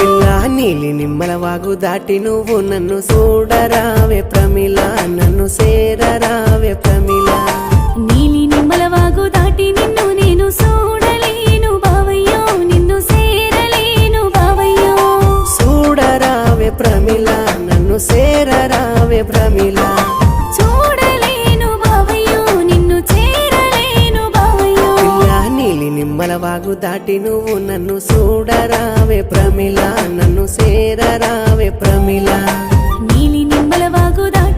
పిల్ల నీలి నిమ్మల వాగు దాటి నువ్వు నన్ను చూడరావే ప్రమిళ నన్ను సేరరావే ప్రమిళ నీలి నిమ్మల వాగు దాటి నిన్ను నేను చూడలేను బావయ్యో నిన్ను సేరలేను బావయ్యో చూడరావే ప్రమిళ నన్ను సేరరావే ప్రమిళ చూడలేను బావయ్యో నిన్ను చేరలేను బావయ్యో పిల్ల నీలి నిమ్మల వాగు దాటి నువ్వు నన్ను చూడరావే ప్రమిళ నన్ను సేరరావే ప్రమిళ నీలి నిమ్మల వాగు దాటి